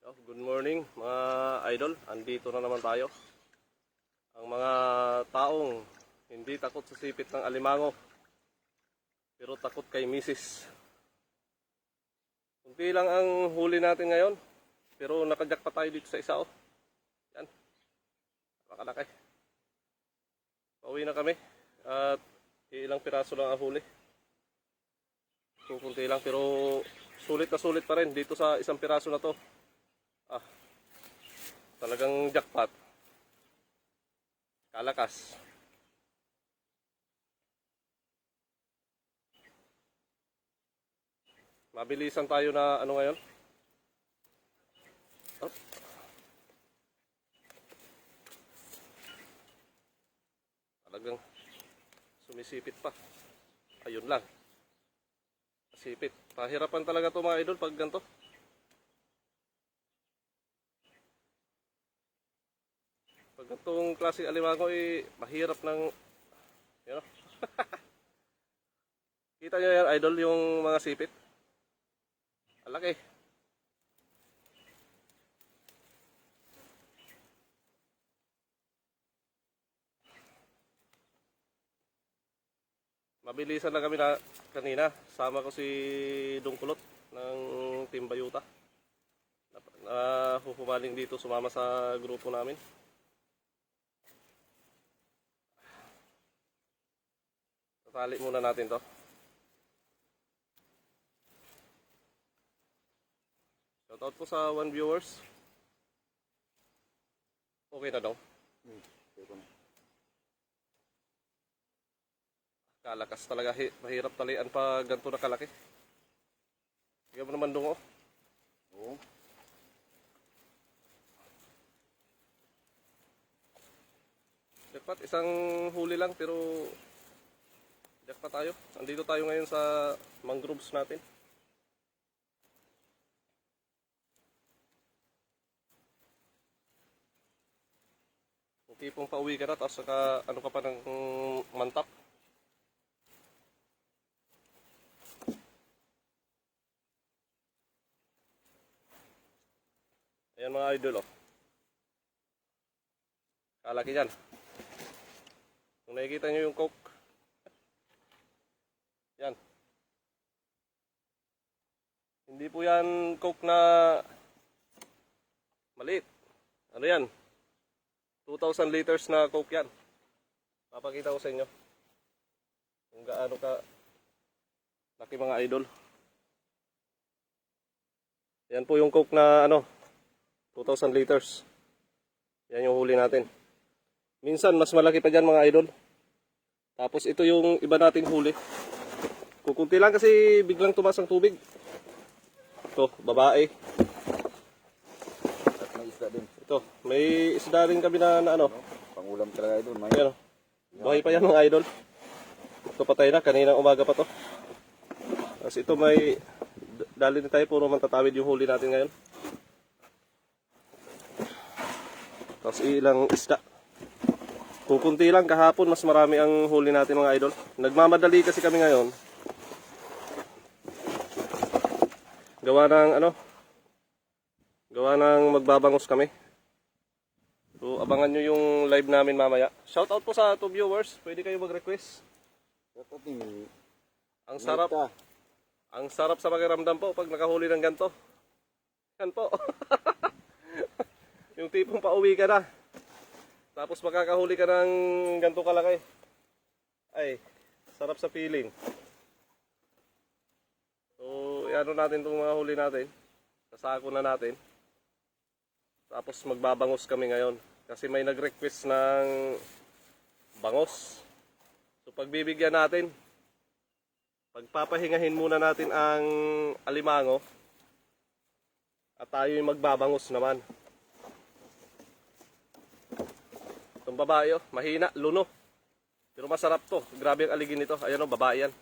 Good morning mga idol, andito na naman tayo. Ang mga taong hindi takot sa sipit ng alimango, pero takot kay misis. Kunti lang ang huli natin ngayon, pero nakajak pa tayo dito sa isa. Yan, nakalaki. Pauwi na kami at ilang piraso lang ang huli. Kunti lang pero sulit na sulit pa rin dito sa isang piraso na to. Talagang jackpot. Kalakas. Mabilisan tayo na ano ngayon. Oh. Talagang sumisipit pa. Ayun lang. Sipit. Pahirapan talaga to mga idol pag ganito. Pag itong klaseng alimango mahirap ng you know? Kita nyo yan idol yung mga sipit. Alaki. Mabilisan lang kami na kanina. Sama ko si Dungkulot ng Team Bayuta. Huhumaling dito sumama sa grupo namin. Tali muna natin to. Shoutout po sa 1 viewers. Okay na daw. Kalakas talaga. Mahirap talian pa ganito na kalaki. Sige mo naman dungo. Oo. Dapat isang huli lang pero jackpot tayo. Andito tayo ngayon sa mangroves natin. Yung tipong pauwi ka na tapos saka ano ka pa ng mantap. Ayan mga idol oh. Kalaki yan. Kung nakikita nyo yung coke. Yan. Hindi po yan coke na maliit. Ano yan? 2,000 liters na coke yan. Papakita ko sa inyo. Kung gaano ka laki mga idol. Yan po yung coke na 2,000 liters. Yan yung huli natin. Minsan mas malaki pa dyan mga idol. Tapos ito yung iba nating huli. Kukunti lang kasi biglang tumas ang tubig. Ito, babae. At may isda din. Ito, may isda rin kami na ano. Pangulam talaga idol. May... Ayan, buhay pa yan mga idol. Ito patay na, kaninang umaga pa to. Tapos ito may dali din tayo, puro mantatawid yung huli natin ngayon. Tapos ilang isda. Kukunti lang, kahapon mas marami ang huli natin mga idol. Nagmamadali kasi kami ngayon. Gawa ng magbabangos kami. So abangan nyo yung live namin mamaya. Shoutout po sa 2 viewers. Pwede kayo mag-request. Ang sarap. Ang sarap sa pakiramdam po pag nakahuli ng ganito. Yan po. Yung tipong pauwi ka na. Tapos makakahuli ka ng ganito kalaki. Ay, sarap sa feeling. So, ano natin itong mga huli natin. Sasako na natin. Tapos magbabangos kami ngayon. Kasi may nag-request ng bangos. So, pagbibigyan natin. Pagpapahingahin muna natin ang alimango. At tayo yung magbabangos naman. Itong babae mahina, luno. Pero masarap to. Grabe ang aligin nito. Ayan babae yan.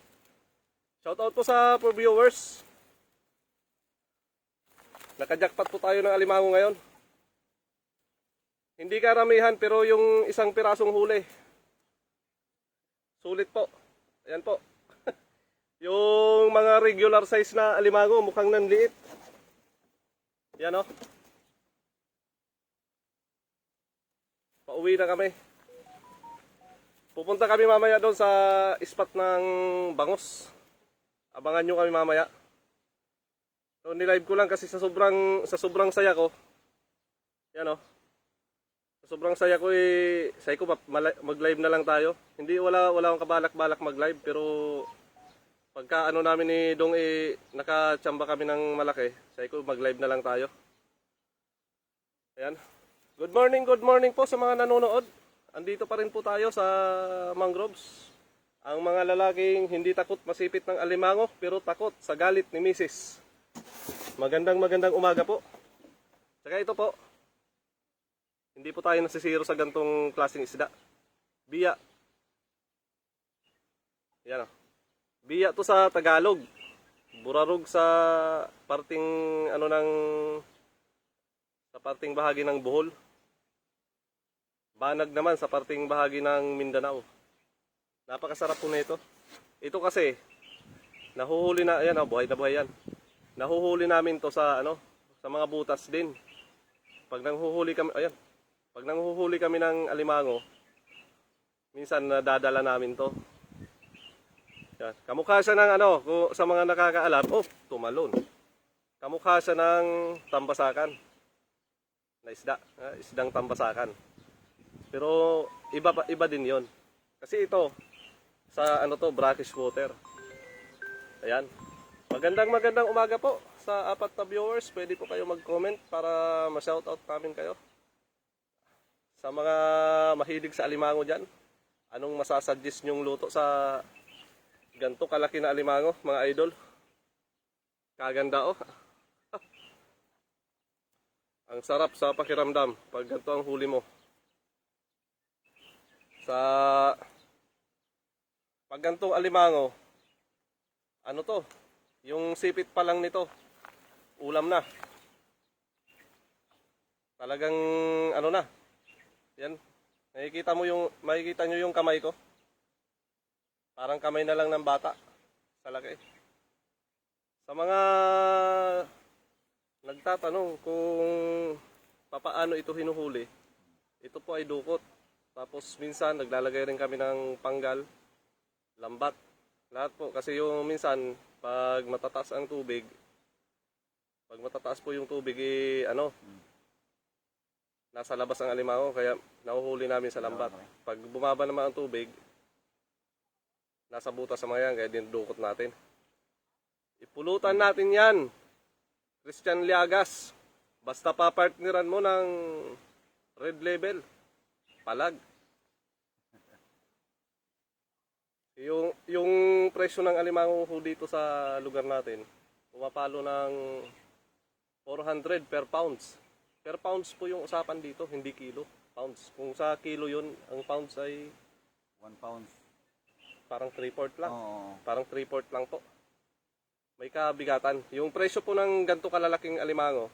Shoutout po sa 4 viewers. Nakajackpot po tayo ng alimango ngayon. Hindi karamihan pero yung isang pirasong huli. Sulit po. Ayan po. Yung mga regular size na alimango mukhang nanliit. Yan Pauwi na kami. Pupunta kami mamaya doon sa spot ng Bangos. Abangan nyo kami mamaya. So, nilive ko lang kasi sa sobrang saya ko. Yan o. Sa sobrang saya ko say ko mag-live na lang tayo. Hindi wala akong kabalak-balak mag-live pero pagka ano namin ni Dong nakachamba kami ng malaki. Say ko mag-live na lang tayo. Ayan. Good morning po sa mga nanonood. Andito pa rin po tayo sa mangroves. Ang mga lalaking hindi takot masipit ng alimango pero takot sa galit ni Mrs. Magandang umaga po. Tsaka ito po. Hindi po tayo nasisiro sa gantong klaseng isda. Biya. Yan o. Biya to sa Tagalog. Burarog sa parting sa parting bahagi ng Bohol. Banag naman sa parting bahagi ng Mindanao. Napakasarap po nito. Ito kasi nahuhuli na, ayan, buhay na buhay yan. Nahuhuli namin to sa sa mga butas din. Pag nanghuhuli kami, ayan. Pag nanghuhuli kami ng alimango, minsan nadadala namin to. Yan. Kamukha siya ng sa mga nakakaalam, tumalon. Kamukha siya ng tambasakan. Na isda, isdang tambasakan. Pero iba din 'yon. Kasi ito sa brackish water. Ayan. Magandang umaga po sa apat na viewers. Pwede po kayo mag-comment para ma-shoutout namin kayo. Sa mga mahilig sa alimango diyan, anong masasuggest nyong luto sa ganto kalaki na alimango, mga idol? Kaganda oh. Ang sarap sa pakiramdam pag ganito ang huli mo. Pag ganitong alimango, yung sipit pa lang nito, ulam na. Talagang na. Yan. Makikita nyo yung kamay ko. Parang kamay na lang ng bata sa laki. Sa mga nagtatanong kung papaano ito hinuhuli, ito po ay dukot. Tapos minsan naglalagay rin kami ng panggal, lambat. Lahat po kasi yung minsan pag matataas ang tubig, pag matataas po yung tubig nasa labas ang alimango kaya nahuhuli namin sa lambat. Pag bumaba naman ang tubig, nasa butas sa mga yan kaya dinudukot natin. Ipulutan natin yan. Christian Liagas. Basta papartneran mo ng red label. Palag. Yung presyo ng alimango dito sa lugar natin, pumapalo ng 400 per pounds. Per pounds po yung usapan dito, hindi kilo. Pounds. Kung sa kilo yun, ang pounds ay 1 pound. parang 3/4 lang. Oo. Parang 3/4 lang po. May kabigatan. Yung presyo po ng ganito kalalaking alimango,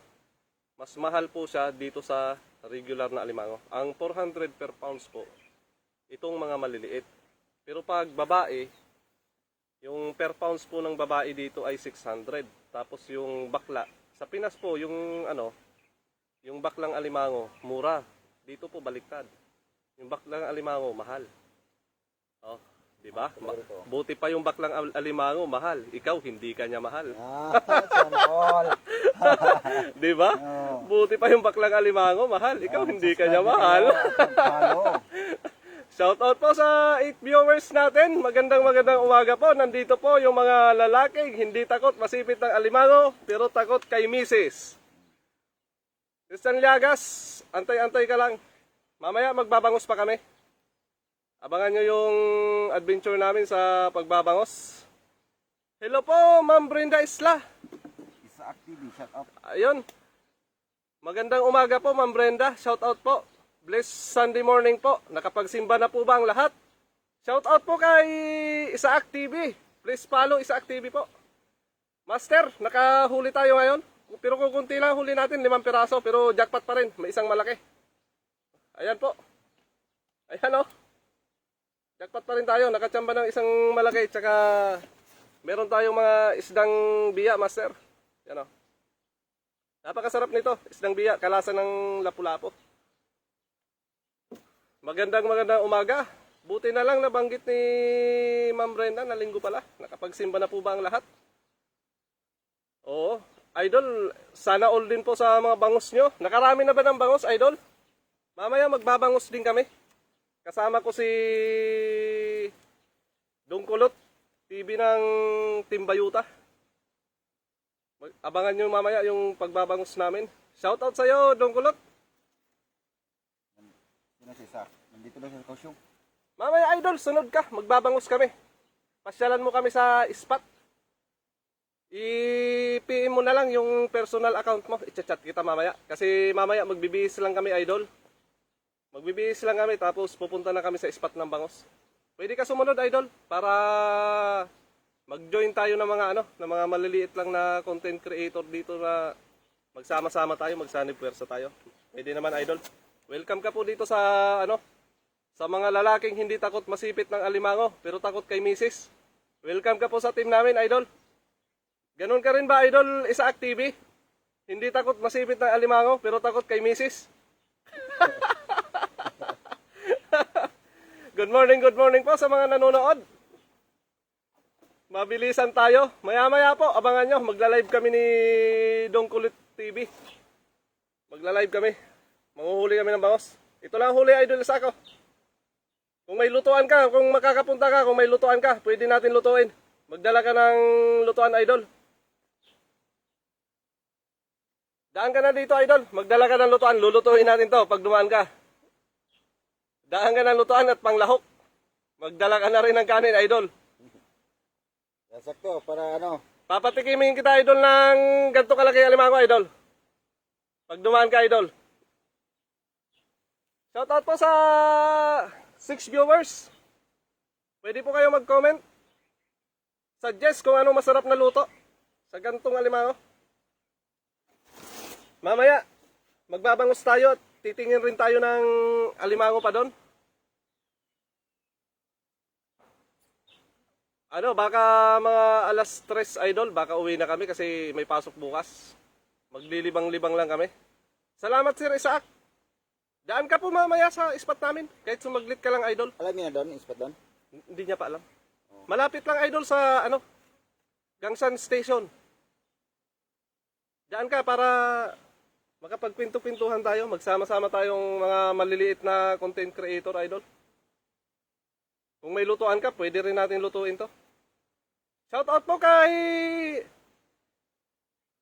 mas mahal po siya dito sa regular na alimango. Ang 400 per pounds po, itong mga maliliit. Pero pag babae, yung per pounds po ng babae dito ay 600. Tapos yung bakla, sa Pinas po, yung baklang alimango, mura. Dito po baliktad. Yung baklang alimango, mahal. Oh, di ba? Buti pa yung baklang alimango, mahal. Ikaw, hindi ka niya mahal. Sana all. Di ba? Buti pa yung baklang alimango, mahal. Ikaw, hindi ka niya mahal. Shoutout po sa 8 viewers natin. Magandang umaga po. Nandito po yung mga lalaking hindi takot masipit ng alimango, pero takot kay Mrs. Christian Liagas, antay-antay ka lang. Mamaya magbabangos pa kami. Abangan nyo yung adventure namin sa pagbabangos. Hello po, Ma'am Brenda Isla. Isa active, shut up. Ayun. Magandang umaga po, Ma'am Brenda. Shoutout po. Blessed Sunday morning po. Nakapagsimba na po ba ang lahat? Shoutout po kay Isaak TV. Please follow Isaak TV po. Master, nakahuli tayo ngayon. Pero kung kunti lang huli natin, 5 piraso. Pero jackpot pa rin, may isang malaki. Ayan po. Ayan o. Jackpot pa rin tayo. Nakachamba ng isang malaki. Tsaka meron tayong mga isdang biya, Master. Ayan o. Napakasarap nito. Isdang biya. Kalasa ng lapu-lapo. Magandang umaga. Buti na lang nabanggit ni Ma'am Brenda na linggo pala. Nakapagsimba na po ba ang lahat? Oo. Idol, sana all din po sa mga bangos nyo. Nakarami na ba ng bangos, Idol? Mamaya magbabangos din kami. Kasama ko si Dongkulot, TV ng Timbayuta. Abangan nyo mamaya yung pagbabangos namin. Shoutout sa'yo, Dongkulot. Sino si Isaac? Nandito lang sa Kaohsiung. Mamaya, Idol, sunod ka. Magbabangos kami. Pasyalan mo kami sa spot. I-PM mo na lang yung personal account mo. I-chat kita mamaya. Kasi mamaya magbibihis lang kami, Idol. Magbibihis lang kami tapos pupunta na kami sa spot ng bangos. Pwede ka sumunod, Idol, para mag-join tayo ng mga ng mga maliliit lang na content creator dito na magsama-sama tayo, magsanib puwersa tayo. Pwede naman, Idol. Welcome ka po dito sa sa mga lalaking hindi takot masipit ng alimango pero takot kay misis. Welcome ka po sa team namin, Idol. Ganun ka rin ba, Idol, Isaac TV? Hindi takot masipit ng alimango pero takot kay misis. Good morning po sa mga nanonood. Mabilisan tayo. Maya-maya po, abangan nyo. Magla-live kami ni Dongkulot TV. Magla-live kami. Manguhuli kami ng bangos. Ito lang huli, Idol Isako. Kung may lutuan ka, kung makakapunta ka, kung may lutuan ka, pwede natin lutuin. Magdala ka ng lutuan, Idol. Daan ka na dito, Idol. Magdala ka ng lutuan. Lulutuin natin to pag dumaan ka. Daan ka ng lutuan at panglahok. Magdala ka na rin ng kanin, Idol. Sakto, para Papatikimin kita, Idol, ng ganito kalaki alimango, Idol. Pag dumaan ka, Idol. Shoutout po sa 6 viewers. Pwede po kayo mag-comment. Suggest kung ano masarap na luto sa gantong alimango. Mamaya, magbabangos tayo at titingin rin tayo ng alimango pa doon. Baka mga alas 3, Idol, baka uwi na kami kasi may pasok bukas. Maglilibang-libang lang kami. Salamat, Sir Isaac. Daan ka po mamaya sa spot namin. Kahit sumaglit ka lang, Idol. alam niyo na doon, spot doon? Hindi niya pa alam. Malapit lang, Idol, sa Gangsan Station. Daan ka para makapagpinto-pintuhan tayo. Magsama-sama tayong mga maliliit na content creator, Idol. Kung may lutuan ka, pwede rin natin lutuin to. Shoutout po kay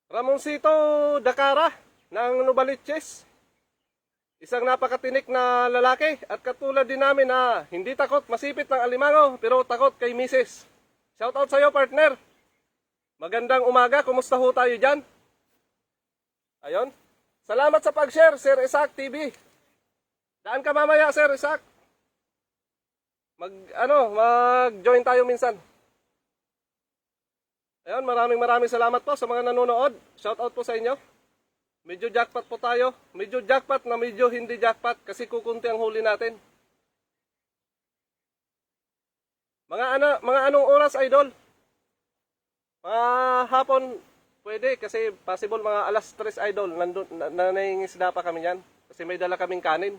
Ramoncito Dakara ng Novaliches. Isang napakatinik na lalaki at katulad din namin na hindi takot masipit ng alimango pero takot kay misis. Shoutout sa iyo, partner. Magandang umaga, kumusta ho tayo dyan? Ayon. Salamat sa pag-share, Sir Isaac TV. Daan ka mamaya, Sir Isaac. Mag-join tayo minsan. Ayun, maraming salamat po sa mga nanonood. Shoutout po sa inyo. Medyo jackpot po tayo. Medyo jackpot na medyo hindi jackpot kasi kukunti ang huli natin. Mga anong oras, Idol? Mga hapon, pwede kasi possible mga alas 3, Idol. Nangingisda pa kami yan kasi may dala kaming kanin.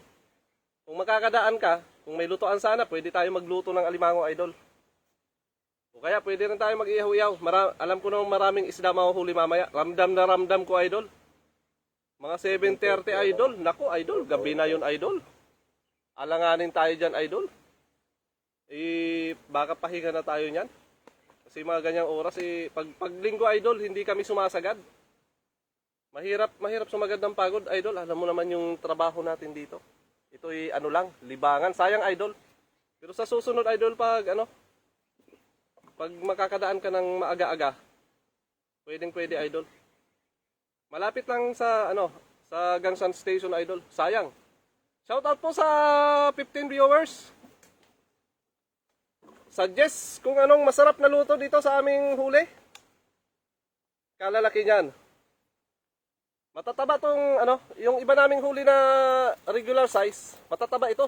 Kung makakadaan ka, kung may lutuan sana, pwede tayo magluto ng alimango, Idol. O kaya pwede rin tayo mag-ihaw-ihaw. Alam ko nang maraming isda mahuhuli mamaya. Ramdam na ramdam ko, Idol. Mga 7:30, Idol. Naku, Idol. Gabi na yun, Idol. Alanganin tayo dyan, Idol. Baka pahinga na tayo nyan. Kasi mga ganyang oras, pag linggo, Idol, hindi kami sumasagad. Mahirap sumagad ng pagod, Idol. Alam mo naman yung trabaho natin dito. Ito'y libangan. Sayang, Idol. Pero sa susunod, Idol, pag makakadaan ka ng maaga-aga, pwede, Idol. Malapit lang sa Gangsan Station, Idol. Sayang. Shoutout po sa 15 viewers. Suggest kung anong masarap na luto dito sa aming huli. Kalalaki niyan. Matataba tong yung iba naming huli na regular size, matataba ito.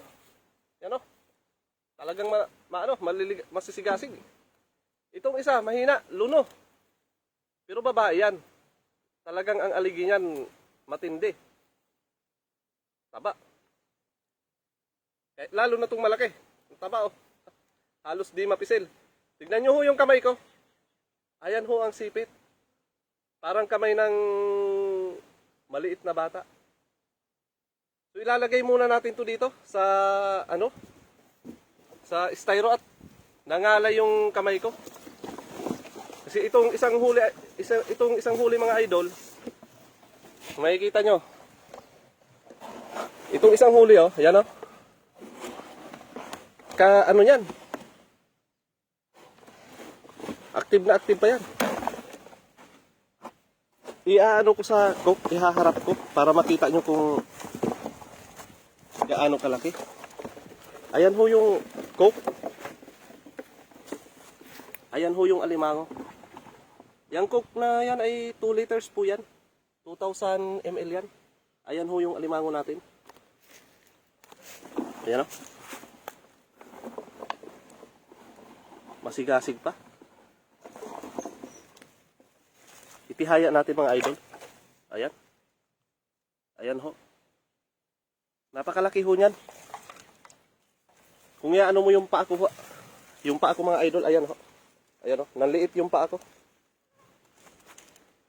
Yan Talagang masisigasig. Itong isa, mahina, luno. Pero babae yan. Talagang ang aligi niyan matindi. Taba. Lalo na itong malaki. Ang taba oh. Halos di mapisil. Tignan nyo ho yung kamay ko. Ayan ho ang sipit. Parang kamay ng maliit na bata. So ilalagay muna natin to dito sa sa styro at nangalay yung kamay ko. Kasi itong isang huli mga idol, makikita nyo. Itong isang huli oh, ayan oh. Ano yan? Active na active pa yan. Iaano ko sa coke, ihaharap ko para makita nyo kung gaano kalaki. Ayan ho yung coke. Ayan ho yung alimango. Yang coke na yan ay 2 liters po yan. 2,000 ml yan. Ayan ho yung alimango natin. Ayan o. Masigasig pa. Itihaya natin mga idol. Ayan. Ayan ho. Napakalaki ho niyan. Kung iaano mo yung paa ko, mga idol, ayan ho. Ayan ho, nanliit yung paa ko.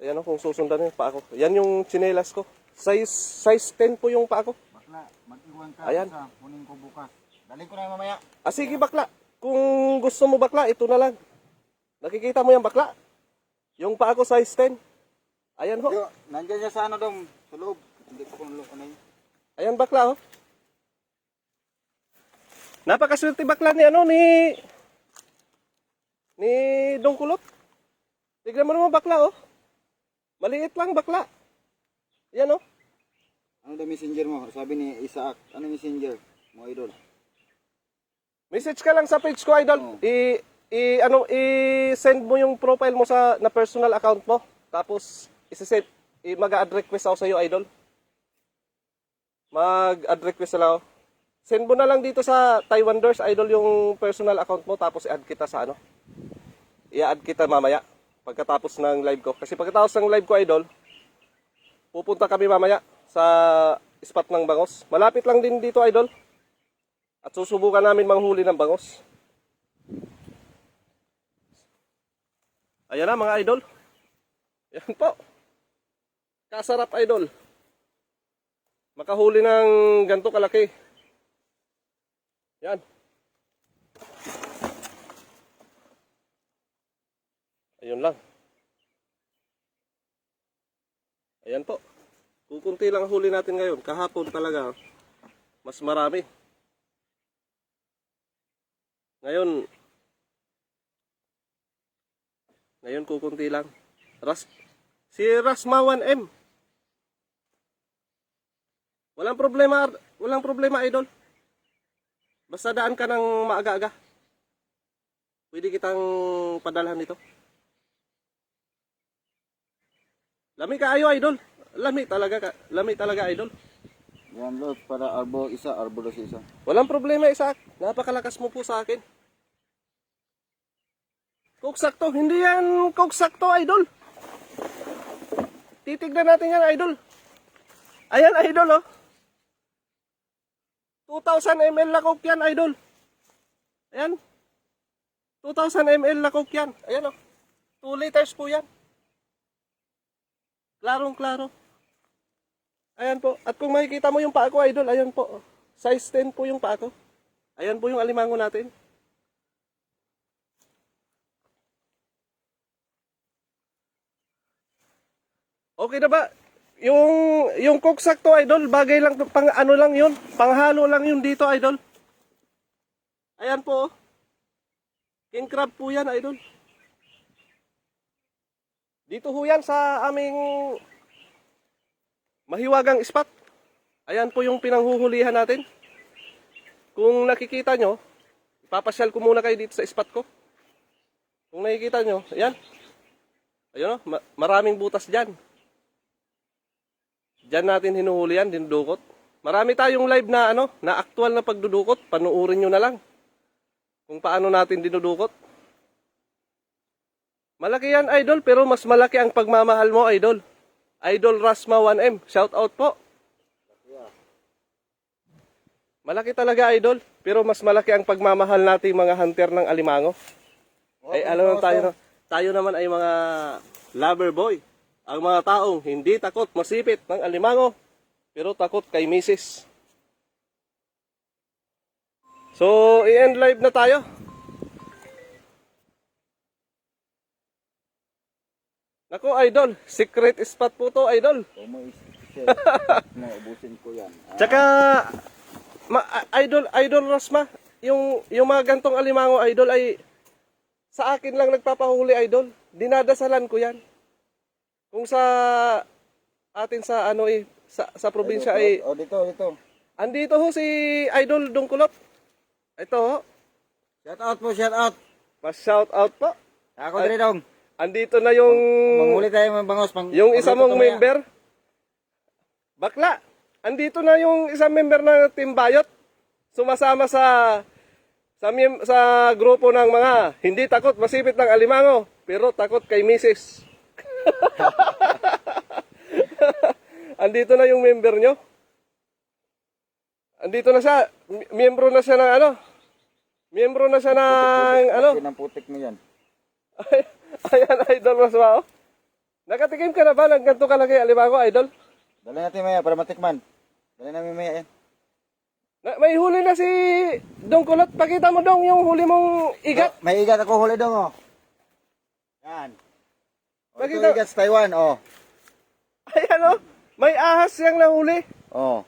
Ayan ho, kung susundan yung paa ko. Yan yung tsinelas ko. Size 10 po yung paa ko. Bakla, mag-iwan ka. Ayan. Sa kunin ko bukas. Daling ko na mamaya. Ah, sige bakla. Kung gusto mo bakla, ito na lang. Nakikita mo yung bakla? Yung paa ko size 10. Ayan ho. Yo, nandiyan siya sa ano daw, sa loob. Hindi ko kung ano yun. Ayan bakla ho. Napakaswerte bakla ni ni Dong Kulot. Tignan mo naman bakla oh. Maliit lang bakla. Yan oh. Ano daw messenger mo? Sabi ni Isaac, ano messenger mo idol? Message ka lang sa page ko idol. Oh. I-send mo yung profile mo na personal account mo. Tapos mag-add request ako sa iyo idol. Mag-add request lang ako. Send mo na lang dito sa Taiwaners idol yung personal account mo tapos i-add kita sa I-add kita mamaya pagkatapos ng live ko. Kasi pagkatapos ng live ko idol, pupunta kami mamaya sa spot ng bangos. Malapit lang din dito idol. At susubukan namin manghuli ng bangos. Ayan na mga idol. Yan po. Kasarap idol. Makahuli ng ganito kalaki. Yan. Ayun lang. Ayan po. Kukunti lang huli natin ngayon. Kahapon talaga. Mas marami. Ngayon kukunti lang. Si Rasma 1M. Walang problema idol. Basta daan ka ng maaga-aga. Pwede kitang padalhan nito. Lami ka ayo idol. Lami talaga idol. Yan Lord, para arbo isa, arbo dos isa. Walang problema Isaac. Napakalakas mo po sa akin. Coke sakto. Hindi yan Coke sakto idol. Titignan natin yan idol. Ayan idol oh. 2,000 ml na Coke yan idol. Ayan. 2,000 ml na Coke yan. Ayan oh. 2 liters po yan. Klarong klaro. Ayan po. At kung makikita mo yung paa ko idol, ayan po. Size 10 po yung paa ko. Ayan po yung alimango natin. Okay na ba? Yung Coke sakto idol, bagay lang pang ano lang yun, panghalo lang yun dito idol. Ayan po. King crab po yan idol. Dito ho yan sa aming mahiwagang spot. Ayan po yung pinanghuhulihan natin. Kung nakikita nyo, ipapasyal ko muna kayo dito sa spot ko. Kung nakikita nyo, ayan. Ayun o, maraming butas dyan. Diyan natin hinuhuli yan, dinudukot. Marami tayong live na na actual na pagdudukot. Panuurin nyo na lang kung paano natin dinudukot. Malaki yan idol, pero mas malaki ang pagmamahal mo idol. Idol Rasma 1M, shout out po. Malaki talaga, idol. Pero mas malaki ang pagmamahal nating mga hunter ng alimango. Ay, alam mo tayo naman ay mga lover boy. Ang mga taong hindi takot masipit ng alimango, pero takot kay misis. So, i-end live na tayo. Naku, idol, secret spot po to, idol. Kung mo share, ubusin ko yan. Tsaka, idol Rasma, yung mga gantong alimango, idol, ay sa akin lang nagpapahuli, idol. Dinadasalan ko yan. Kung sa atin sa sa probinsya ay dito. andito ho si Idol Dungkulot. Ito ho. Shout out po, shout out. Mas shout out po. Ako din dong. Andito na yung Manghuli tayo ng bangos. yung isa mong member. Bakla. Andito na yung isang member ng Team Bayot. Sumasama sa grupo ng mga hindi takot masipit ng alimango, pero takot kay misis. Andito na yung member nyo. Andito na siya. Miyembro na siya ng ano. Miyembro na siya ng ano. Ng putik mo yan. Ayan, idol Rasma. Oh. Nakatikim ka na ba ng ganito kalaki alimango, idol? Dali natin maya para matikman. Dali namin maya yan. May huli na si Dungkulot. Pakita mo dong yung huli mong igat. May igat ako huli dong oh. Yan. Pakita. Ito igat sa Taiwan oh. Ayan oh. May ahas siyang nahuli. Oh.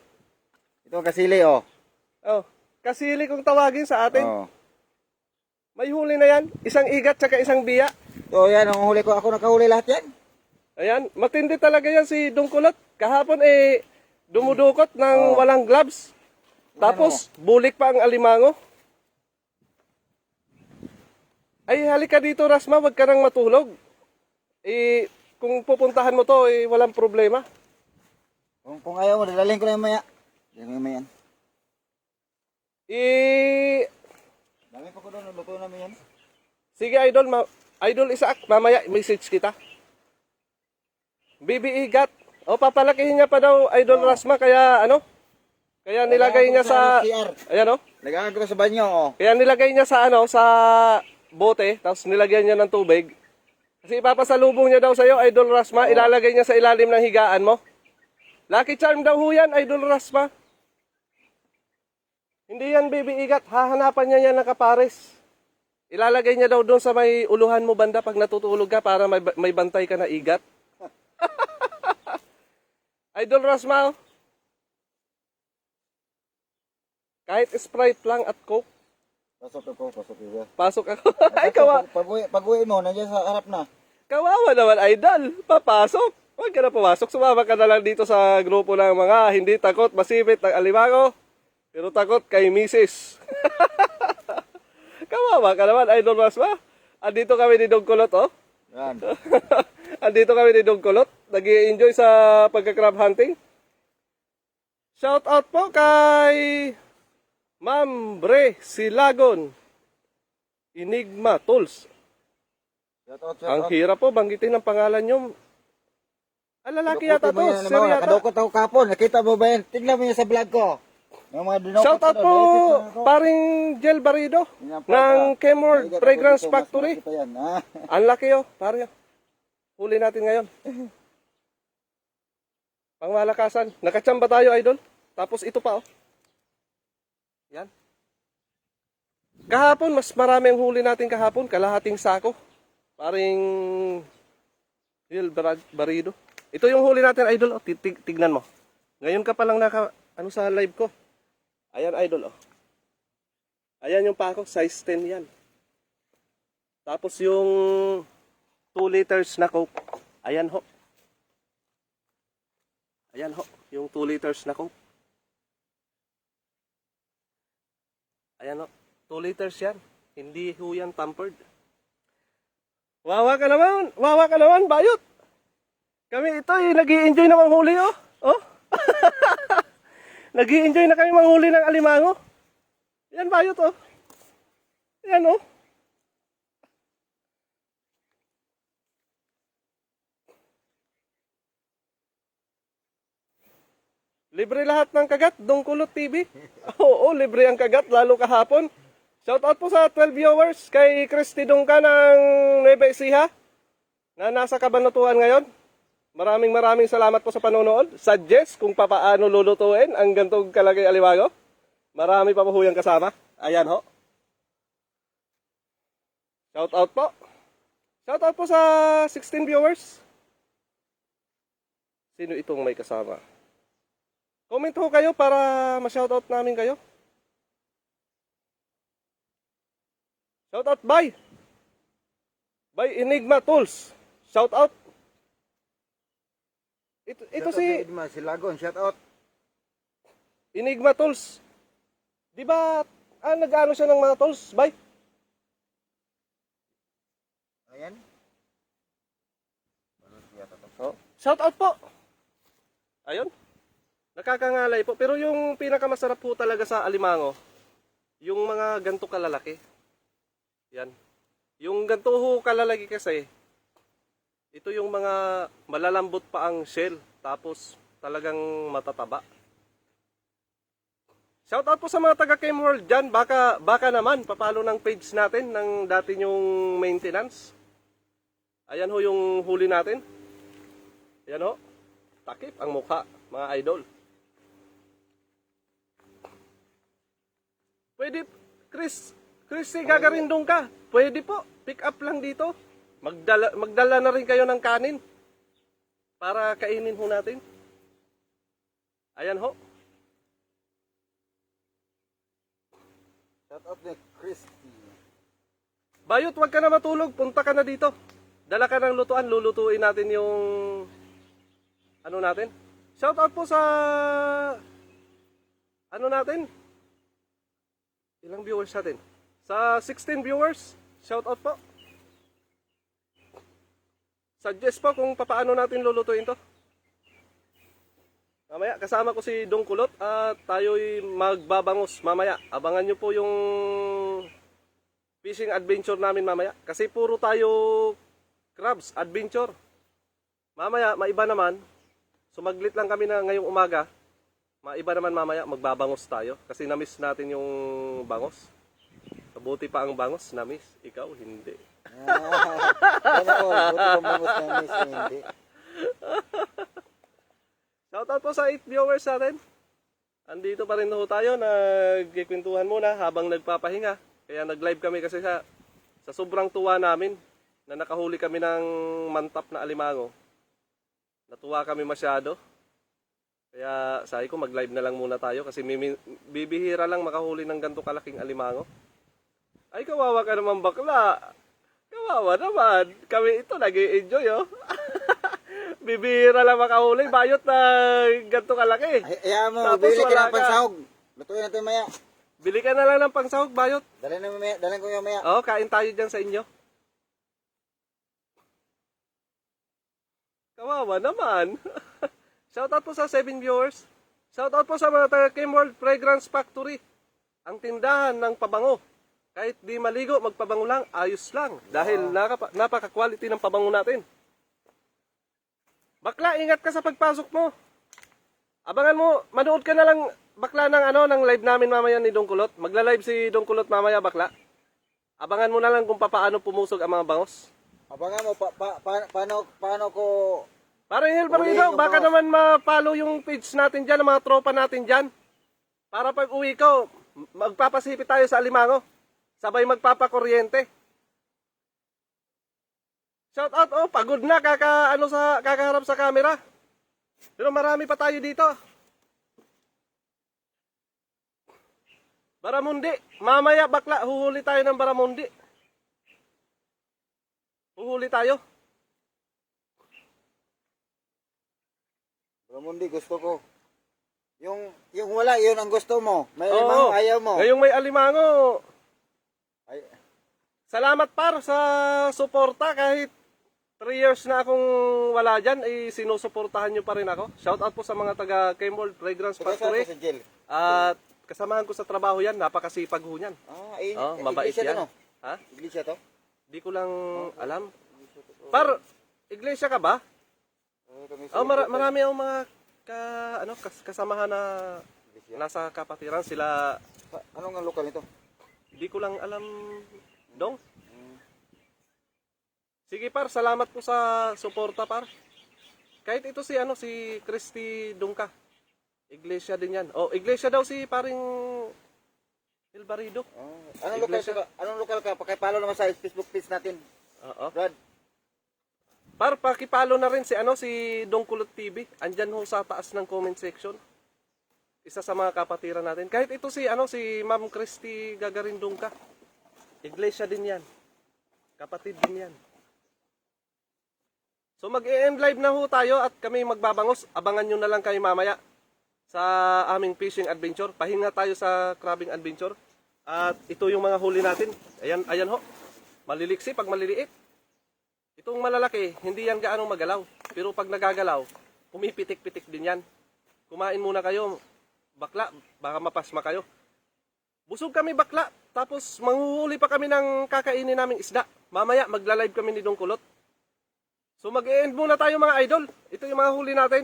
Ito ang kasili oh. Oh. Kasili kung tawagin sa atin. Oh. May huli na yan. Isang igat tsaka isang biya. So yan ang huli ko. Ako nakahuli lahat yan. Ayan. Matindi talaga yan si Dungkulot. Kahapon dumudukot ng walang gloves. Tapos bulik pa ang alimango. Ay halika dito Rasma. Wag ka nang matulog. Kung pupuntahan mo to walang problema. Kung ayaw mo, dadalhin ko na yung maya. Dadalhin ko yung maya yan. Dami pa ko doon, luto namin yan. Sige idol, idol Isaac, mamaya message kita. Bibi Igat. O papalakihin niya pa daw idol Rasma kaya Kaya nilagay niya sa ayan Lagayan ko sa banyo oh. Kaya nilagay niya sa sa bote, tapos nilagyan niya ng tubig. Kasi ipapasalubong niya daw sa iyo idol Rasma, ilalagay niya sa ilalim ng higaan mo. Lucky charm daw ho yan, idol Rasma. Hindi yan Bibi Igat, hahanapan niya yan ng kapares. Ilalagay niya daw doon sa may uluhan mo banda pag natutulog ka para may bantay ka na igat. Idol Rasma, kahit Sprite lang at Coke. Pasok ako. Pasok ako. Ay, Pag-uwi mo, nandiyan sa harap na. kawawa naman, idol. Papasok. Huwag ka na pumasok. Sumama ka na lang dito sa grupo ng mga hindi takot masipit ng alimango, pero takot kay misis. Kawawa ka naman, idol Rasma. Andito kami ni Dungkulot, oh. Yan. Andito kami ni Dungkulot. Nag-i-enjoy sa pagka-crab hunting. Shout out po kay Ma'am Bre Silagon, Enigma Tools. Shout Ang out. hirap po, banggitin ang pangalan nyo. Lalaki yata to, sir yata. Nakadukot ako kapon. Nakita mo ba yan? Tignan mo yan sa vlog ko. Yung mga dinukot Shout out ko po, doon. paring Gel Barido ng Kemord Fragrance Factory. Ang laki oh, pare. Huli natin ngayon. Pangmalakasan. Nakachamba tayo, idol. Tapos ito pa, oh. Yan. Kahapon, mas marami ang huli natin kahapon. Kalahating sako. Paring Gel Barido. Ito yung huli natin, idol. Oh. Tignan mo. Ngayon ka pa lang sa live ko. Ayan, idol, oh. Ayan yung pako, size 10 yan. Tapos yung 2 liters na Coke. Ayan ho. Ayan ho, yung 2 liters na Coke. Ayan ho, 2 liters yan. Hindi ho yan tampered. Wawa ka naman, Bayot. Kami ito, nag-i-enjoy na manghuli, oh. Oh. Nag-i-enjoy na kami manghuli ng alimango. Yan, Bayot, oh. Yan, oh. Libre lahat ng kagat, Dongkulot TV. Oo, libre ang kagat, lalo kahapon. Shoutout po sa 12 viewers kay Christy Dongka ng Nueva Ecija na nasa Kabanatuan ngayon. Maraming salamat po sa panonood. Suggest kung papaano lulutuin ang gantong kalaki alimango. Marami pa po huyang kasama. Ayan ho. Shoutout po. Shoutout po sa 16 viewers. Sino itong may kasama? Comment ho kayo para ma-shoutout namin kayo. Shoutout by Enigma Tools. Shoutout. Ito si Si Lagon, shout out. Enigma Tools. Di ba nag-ano siya ng mga tools? Bye. Ayan. Oh. Shoutout po. Ayun. Nakakangalay po. Pero yung pinakamasarap po talaga sa alimango, yung mga ganto kalalaki. Yan. Yung ganto ho kalalaki kasi, ito yung mga malalambot pa ang shell. Tapos talagang matataba. Shoutout po sa mga taga Chem World dyan. Baka naman, papalo ng page natin ng dati yung maintenance. Ayan ho yung huli natin. Ayan ho. Takip ang mukha, mga idol. Pwede, Chrissy, gagarindong ka. Pwede po, pick up lang dito. Magdala na rin kayo ng kanin para kainin ho natin. Ayan ho. Shout out ni Christy. Bayot, wag ka na matulog. Punta ka na dito. Dala ka ng lutuan. Lulutuin natin yung ano natin. Shout out po sa ano natin. Ilang viewers natin? Sa 16 viewers. Shout out po. Suggest po kung paano natin lulutuin to. Mamaya, kasama ko si Dongkulot at tayo'y magbabangos mamaya. Abangan nyo po yung fishing adventure namin mamaya. Kasi puro tayo crabs adventure. Mamaya, maiba naman. Sumaglit lang kami na ngayong umaga. Maiba naman mamaya, magbabangos tayo. Kasi na-miss natin yung bangos. Mabuti pa ang bangos, na-miss. Ikaw, hindi. Yan ako, buti kong bangos na miss, hindi. Shoutout po sa 8 viewers natin. Andito pa rin ho tayo, nagkikwentuhan muna habang nagpapahinga. Kaya nag-live kami kasi sa sobrang tuwa namin na nakahuli kami ng mantap na alimango. Natuwa kami masyado. Kaya sabi ko mag-live na lang muna tayo kasi bibihira lang makahuli ng ganito kalaking alimango. Ay, kawawa ka naman bakla. Kawawa naman. Kami ito nag-i-enjoy oh. Bibihira lang makahuli. Bayot na ganito kalaki. Ayaw mo, Tapos bili ka wala ng pansahog. Lutuin natin maya. Bili ka na lang ng pangsahog, Bayot. Dalhin ko yung maya. Oo, kain tayo dyan sa inyo. Kawawa naman. Shoutout po sa 7 viewers. Shoutout po sa mga taga Chem World Fragrance Factory. Ang tindahan ng pabango. Kahit di maligo, magpabango lang, ayos lang. Dahil napaka-quality ng pabango natin. Bakla, ingat ka sa pagpasok mo. Abangan mo, manood ka na lang bakla ng live namin mamaya ni Dongkulot. Magla-live si Dongkulot mamaya bakla. Abangan mo na lang kung paano pumusog ang mga bangos. Abangan mo, paano ko... Parang Hilbarido, baka naman ma-follow yung page natin dyan, ang mga tropa natin dyan. Para pag uwi ko, magpapasipit tayo sa alimango. Sabay magpapakuryente. Shout out, oh, pagod na, kakaharap sa camera. Pero marami pa tayo dito. Baramundi, mamaya bakla, huhuli tayo ng baramundi. Huhuli tayo. Ramundi, gusto ko. Yung wala, yun ang gusto mo. May alimango, ayaw mo. Ngayong may alimango. Ay, Salamat par sa suporta kahit 3 years na akong wala dyan, sinusuportahan nyo pa rin ako. Shout out po sa mga taga Chem World Fragrance Factory. sa jail. At kasamahan ko sa trabaho yan, napakasipag ho yan. Mabait iglesia yan. to, no? Ha? Iglesia to? Di ko lang alam. Par, iglesia ka ba? Kami Marami akong mga kasamahan na nasa kapatiran sila. Anong ang lokal nito? Hindi ko lang alam, Dong. Sige par, salamat po sa suporta par. Kahit ito si Christy Dungka. Iglesia din yan. Oh, iglesia daw si paring Ilbarido. Anong lokal ka? Pakipalo naman sa Facebook page natin. Oo. Brad. Par, pakipalo na rin si Dongkulot TV. Andyan ho sa taas ng comment section. Isa sa mga kapatiran natin. Kahit ito si Ma'am Christy Gagarin Dungka. Iglesia din yan. Kapatid din yan. So mag-e-end live na ho tayo at kami magbabangos. Abangan nyo na lang kayo mamaya sa aming fishing adventure. Pahinga tayo sa crabbing adventure. At ito yung mga huli natin. Ayan ho. Maliliksi pag maliliit. Itong malalaki, hindi yan gaano magalaw. Pero pag nagagalaw, pumipitik-pitik din yan. Kumain muna kayo, bakla, baka mapasma kayo. Busog kami bakla, tapos manghuhuli pa kami ng kakainin naming isda. Mamaya magla-live kami ni Dongkulot. So mag-e-end muna tayo mga idol. Ito yung mga huli natin.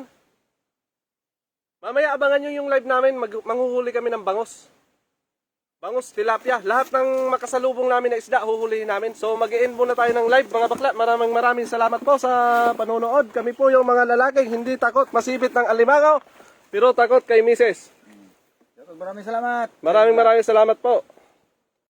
Mamaya abangan nyo yung live namin, manghuhuli kami ng bangos. Bangos, tilapia, lahat ng makasalubong namin na isda, huhulihin namin. So mag-e-end muna tayo ng live mga bakla. Maraming salamat po sa panonood. Kami po yung mga lalaking hindi takot masibit ng alimangaw, pero takot kay Mrs. Maraming salamat. Maraming salamat po.